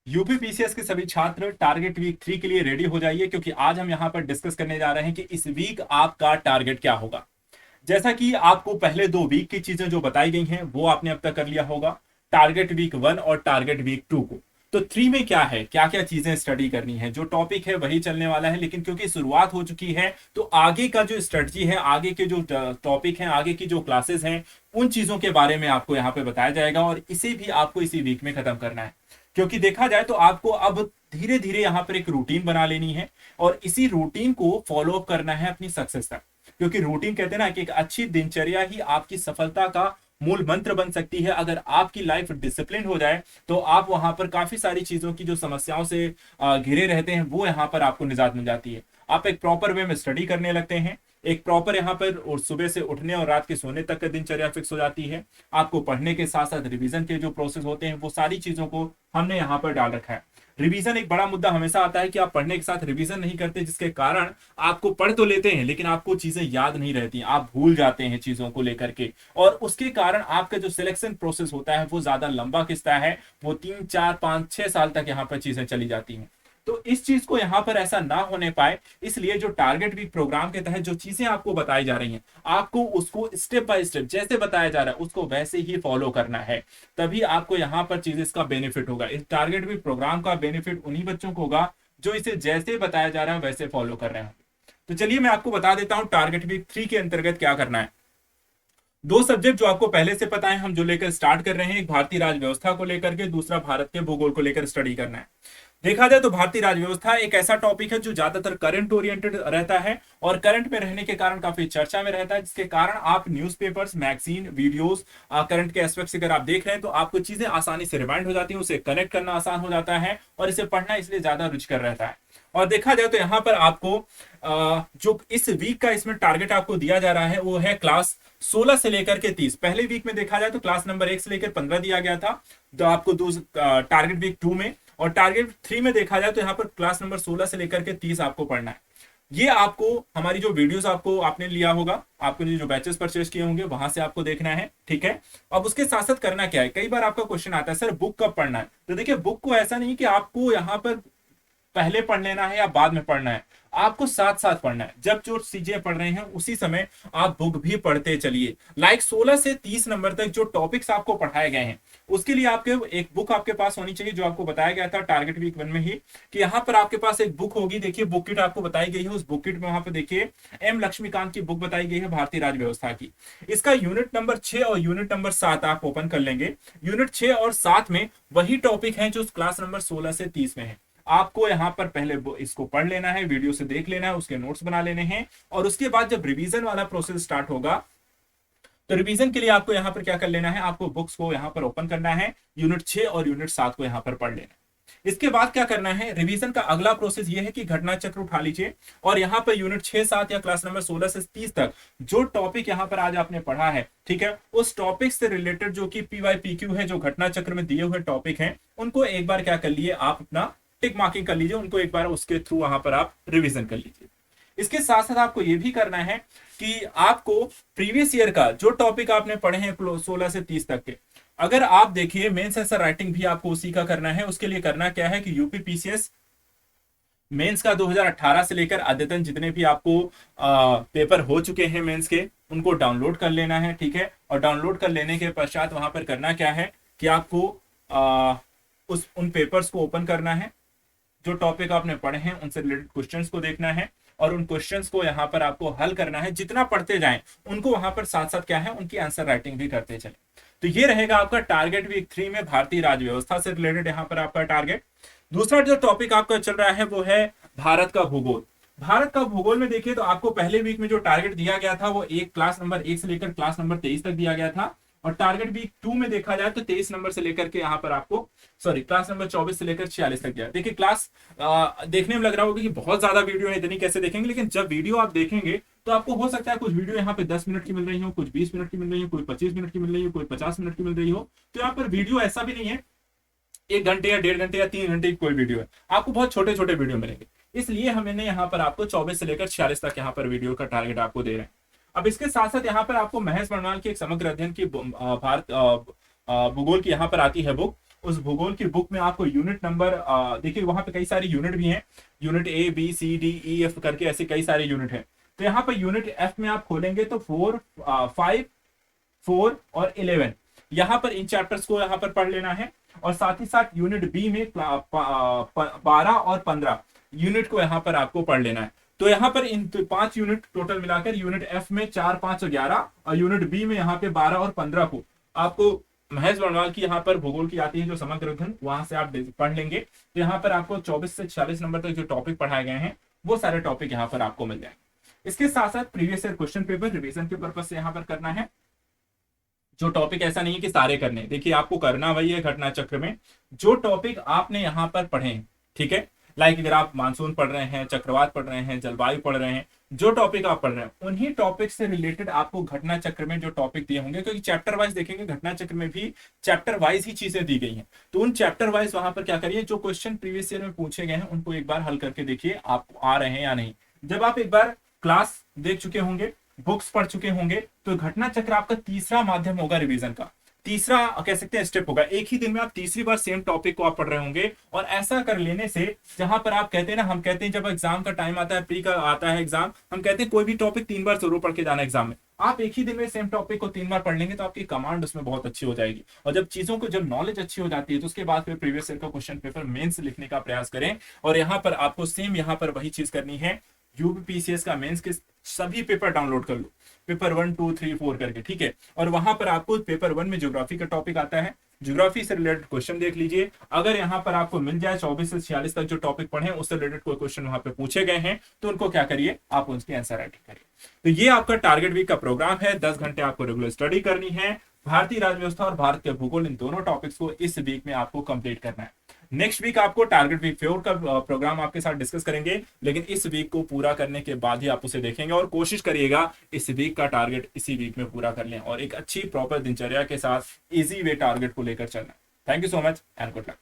UP PCS के सभी छात्र टारगेट वीक 3 के लिए रेडी हो जाइए, क्योंकि आज हम यहां पर डिस्कस करने जा रहे हैं कि इस वीक आपका टारगेट क्या होगा। जैसा कि आपको पहले 2 वीक की चीजें जो बताई गई हैं वो आपने अब तक कर लिया होगा, टारगेट वीक 1 और टारगेट वीक 2 को। तो 3 में क्या है, क्या क्या चीजें स्टडी करनी है, जो टॉपिक है वही चलने वाला है, लेकिन क्योंकि शुरुआत हो चुकी है तो आगे का जो स्ट्रेटजी है, आगे के जो टॉपिक हैं, आगे की जो क्लासेस हैं, उन चीजों के बारे में आपको यहाँ पे बताया जाएगा और इसे भी आपको इसी वीक में खत्म करना है। क्योंकि देखा जाए तो आपको अब धीरे धीरे यहाँ पर एक रूटीन बना लेनी है और इसी रूटीन को फॉलो अप करना है अपनी सक्सेस तक। क्योंकि रूटीन कहते हैं ना कि एक अच्छी दिनचर्या ही आपकी सफलता का मूल मंत्र बन सकती है। अगर आपकी लाइफ डिसिप्लिन हो जाए तो आप वहां पर काफी सारी चीजों की जो समस्याओं से घिरे रहते हैं वो यहाँ पर आपको निजात मिल जाती है। आप एक प्रॉपर वे में स्टडी करने लगते हैं, एक प्रॉपर यहाँ पर और सुबह से उठने और रात के सोने तक का दिनचर्या फिक्स हो जाती है। आपको पढ़ने के साथ साथ रिवीजन के जो प्रोसेस होते हैं वो सारी चीजों को हमने यहाँ पर डाल रखा है। रिवीजन एक बड़ा मुद्दा हमेशा आता है कि आप पढ़ने के साथ रिवीजन नहीं करते, जिसके कारण आपको पढ़ तो लेते हैं लेकिन आपको चीजें याद नहीं रहती, आप भूल जाते हैं चीजों को लेकर के, और उसके कारण आपका जो सिलेक्शन प्रोसेस होता है वो ज्यादा लंबा खिंचता है, वो 3 4 5 6 साल तक यहाँ पर चीजें चली जाती हैं। तो इस चीज को यहाँ पर ऐसा ना होने पाए, इसलिए जो टारगेट वीक प्रोग्राम के तहत जो चीजें आपको बताई जा रही हैं, आपको उसको स्टेप बाय स्टेप जैसे बताया जा रहा है उसको वैसे ही फॉलो करना है। तभी आपको यहाँ पर चीज इसका बेनिफिट होगा। इस टारगेट वीक प्रोग्राम का बेनिफिट उन्हीं बच्चों को होगा जो इसे जैसे बताया जा रहा है वैसे फॉलो कर रहे हैं। तो चलिए मैं आपको बता देता हूं टारगेट वीक 3 के अंतर्गत क्या करना है। 2 सब्जेक्ट जो आपको पहले से पता है हम जो लेकर स्टार्ट कर रहे हैं, एक भारतीय राज व्यवस्था को लेकर के, दूसरा भारत के भूगोल को लेकर स्टडी करना है। देखा जाए तो भारतीय राज व्यवस्था एक ऐसा टॉपिक है जो ज्यादातर करंट ओरिएंटेड रहता है और करंट में रहने के कारण काफी चर्चा में रहता है, जिसके कारण आप न्यूज़पेपर्स, मैगजीन, वीडियोस, करंट के एस्पेक्ट्स अगर आप देख रहे हैं तो आपको चीजें आसानी से रिमाइंड हो जाती हैं, उसे कनेक्ट करना आसान हो जाता है और इसे पढ़ना इसलिए ज्यादा रुचिकर रहता है। और देखा जाए तो यहाँ पर आपको जो इस वीक का इसमें टारगेट आपको दिया जा रहा है वो है क्लास 16 से लेकर के 30। पहले वीक में देखा जाए तो क्लास नंबर 1 से लेकर 15 दिया गया था, तो आपको टारगेट वीक 2 में, और टारगेट 3 में देखा जाए तो यहाँ पर क्लास नंबर 16 से लेकर के 30 आपको पढ़ना है। ये आपको हमारी जो वीडियोस आपको आपने लिया होगा, आपको जो बैचेस परचेज किए होंगे वहां से आपको देखना है, ठीक है। अब उसके साथ साथ करना क्या है, कई बार आपका क्वेश्चन आता है सर बुक कब पढ़ना है। तो देखिए बुक को ऐसा नहीं कि आपको यहाँ पर पहले पढ़ लेना है या बाद में पढ़ना है, आपको साथ साथ पढ़ना है। जब जो चीजें पढ़ रहे हैं उसी समय आप बुक भी पढ़ते चलिए। लाइक 16 से 30 नंबर तक जो टॉपिक्स आपको पढ़ाए गए हैं उसके लिए आपके एक बुक आपके पास होनी चाहिए, जो आपको बताया गया था टारगेट वीक 1 में ही कि यहाँ पर आपके पास एक बुक होगी। देखिए बुक किट आपको बताई गई है, उस बुक किट में वहां पर देखिए एम लक्ष्मीकांत की बुक बताई गई है भारतीय राज व्यवस्था की। इसका यूनिट नंबर 6 और यूनिट नंबर 7 आप ओपन कर लेंगे। यूनिट 6 और 7 में वही टॉपिक है जो क्लास नंबर 16 से 30 में है। आपको यहाँ पर पहले इसको पढ़ लेना है, वीडियो से देख लेना है, उसके नोट्स बना लेने हैं, और उसके बाद जब रिवीजन वाला प्रोसेस स्टार्ट होगा तो रिवीजन के लिए आपको यहाँ पर क्या कर लेना है, आपको बुक्स को यहाँ पर ओपन करना है, यूनिट 6 और यूनिट 7 को यहाँ पर पढ़ लेना है। इसके बाद क्या करना है, रिवीजन का अगला प्रोसेस ये है कि घटना चक्र उठा लीजिए और यहाँ पर यूनिट 6 7 या क्लास नंबर 16 से 30 तक जो टॉपिक यहाँ पर आज आपने पढ़ा है, ठीक है, उस टॉपिक से रिलेटेड जो कि PYPQ है, जो घटना चक्र में दिए हुए टॉपिक हैं, उनको एक बार क्या कर लिए, आप अपना टिक मार्किंग कर लीजिए, उनको एक बार उसके थ्रू वहां पर आप रिवीजन कर लीजिए। इसके साथ साथ आपको यह भी करना है कि आपको प्रीवियस ईयर का जो टॉपिक आपने पढ़े हैं 16 से 30 तक के, अगर आप देखिए मेंस आंसर राइटिंग भी आपको उसी का करना है। उसके लिए करना क्या है कि यूपी पीसीएस मेंस का 2018 से लेकर अद्यतन जितने भी आपको पेपर हो चुके हैं मेंस के, उनको डाउनलोड कर लेना है, ठीक है। और डाउनलोड कर लेने के पश्चात वहां पर करना क्या है कि आपको उन पेपर्स को ओपन करना है, जो टॉपिक आपने पढ़े हैं उनसे रिलेटेड क्वेश्चंस को देखना है और उन क्वेश्चंस को यहाँ पर आपको हल करना है। जितना पढ़ते जाएं उनको वहां पर साथ साथ क्या है, उनकी आंसर राइटिंग भी करते चले। तो ये रहेगा आपका टारगेट वीक 3 में भारतीय राज्य व्यवस्था से रिलेटेड यहाँ पर आपका टारगेट। दूसरा जो टॉपिक आपका चल रहा है वो है भारत का भूगोल। भारत का भूगोल में देखिए तो आपको पहले वीक में जो टारगेट दिया गया था वो एक क्लास नंबर 1 से लेकर क्लास नंबर 23 तक दिया गया था, और टारगेट वीक 2 में देखा जाए तो 23 नंबर से लेकर के यहाँ पर आपको क्लास नंबर 24 से लेकर 46 तक दिया। देखिए क्लास देखने में लग रहा होगा कि बहुत ज्यादा वीडियो है, इतनी कैसे देखेंगे, लेकिन जब वीडियो आप देखेंगे तो आपको हो सकता है कुछ वीडियो यहाँ पे 10 मिनट की मिल रही हो, कुछ 20 मिनट की मिल रही हो, कोई 25 मिनट की मिल रही हो, कोई 50 मिनट की मिल रही हो। तो यहाँ पर वीडियो ऐसा भी नहीं है 1 घंटे या 1.5 घंटे या 3 घंटे की कोई वीडियो है, आपको बहुत छोटे छोटे वीडियो मिलेंगे। इसलिए हमने यहाँ पर आपको 24 से लेकर 46 तक यहाँ पर वीडियो का टारगेट आपको दे रहे हैं। अब इसके साथ साथ यहाँ पर आपको महेश बर्णवाल की एक समग्र अध्ययन की भारत भूगोल की यहाँ पर आती है बुक, उस भूगोल की बुक में आपको यूनिट नंबर, देखिए वहां पे कई सारे यूनिट भी हैं, unit A B C D E F करके ऐसे कई सारे यूनिट हैं। तो यहाँ पर यूनिट F में आप खोलेंगे तो 4, 5, 4 और 11, यहाँ पर इन चैप्टर्स को यहाँ पर पढ़ लेना है। और साथ ही साथ यूनिट बी में 12 और 15 यूनिट को यहाँ पर आपको पढ़ लेना है। तो यहाँ पर इन 5 यूनिट टोटल मिलाकर यूनिट एफ में 4, 5 और 11 और यूनिट बी में यहाँ पे 12 और 15 को आपको महेश वर्णवाल की यहाँ पर भूगोल की आती है जो समग्र अध्ययन, वहां से आप पढ़ लेंगे। तो यहाँ पर आपको 24 से 46 नंबर तक जो टॉपिक पढ़ाए गए हैं वो सारे टॉपिक यहाँ पर आपको मिल जाएंगे। इसके साथ साथ previous year question paper revision के पर्पज से यहाँ पर करना है। जो टॉपिक ऐसा नहीं है कि सारे करने, देखिए आपको करना वही है घटना चक्र में जो टॉपिक आपने यहाँ पर पढ़े, ठीक है। लाइक अगर आप मानसून पढ़ रहे हैं, चक्रवात पढ़ रहे हैं, जलवायु पढ़ रहे हैं, जो टॉपिक आप पढ़ रहे हैं उन्हीं टॉपिक से रिलेटेड आपको घटना चक्र में जो टॉपिक दिए होंगे, क्योंकि चैप्टर वाइज देखेंगे घटना चक्र में भी चैप्टर वाइज ही चीजें दी गई हैं। तो उन चैप्टर वाइज वहां पर क्या करिए, जो क्वेश्चन प्रीवियस ईयर में पूछे गए हैं उनको एक बार हल करके देखिए आपको आ रहे हैं या नहीं। जब आप एक बार क्लास देख चुके होंगे, बुक्स पढ़ चुके होंगे, तो घटना चक्र आपका तीसरा माध्यम होगा रिवीजन का, तीसरा कह सकते हैं स्टेप होगा। एक ही दिन में आप तीसरी बार सेम टॉपिक को आप पढ़ रहे होंगे। और ऐसा कर लेने से जहां पर आप कहते हैं ना, हम कहते हैं जब एग्जाम का टाइम आता है, प्री का आता है एग्जाम, हम कहते हैं कोई भी टॉपिक 3 बार जरूर पढ़ के जाना एग्जाम में। आप एक ही दिन में सेम टॉपिक को 3 बार पढ़ लेंगे तो आपकी कमांड उसमें बहुत अच्छी हो जाएगी। और जब चीजों को, जब नॉलेज अच्छी हो जाती है तो उसके बाद फिर प्रीवियस ईयर का क्वेश्चन पेपर मेंस लिखने का प्रयास करें। और यहाँ पर आपको सेम यहाँ पर वही चीज करनी है, यूपीपीसीएस का मेंस के सभी पेपर डाउनलोड कर लो, पेपर 1, 2, 3, 4 करके, ठीक है। और वहां पर आपको पेपर 1 में ज्योग्राफी का टॉपिक आता है, ज्योग्राफी से रिलेटेड क्वेश्चन देख लीजिए। अगर यहाँ पर आपको मिल जाए 24 से 46 तक जो टॉपिक पढ़े उससे रिलेटेड कोई क्वेश्चन वहां पे पूछे गए हैं तो उनको क्या करिए, आप उसकी आंसर राइटिंग करिए। तो ये आपका टारगेट वीक का प्रोग्राम है। 10 घंटे आपको रेगुलर स्टडी करनी है। भारतीय राज्य व्यवस्था और भारत के भूगोल, इन दोनों टॉपिक्स को इस वीक में आपको कंप्लीट करना है। नेक्स्ट वीक आपको टारगेट वीक 4 का प्रोग्राम आपके साथ डिस्कस करेंगे, लेकिन इस वीक को पूरा करने के बाद ही आप उसे देखेंगे। और कोशिश करिएगा इस वीक का टारगेट इसी वीक में पूरा कर लें और एक अच्छी प्रॉपर दिनचर्या के साथ इजी वे टारगेट को लेकर चलना। Thank you so much and good luck.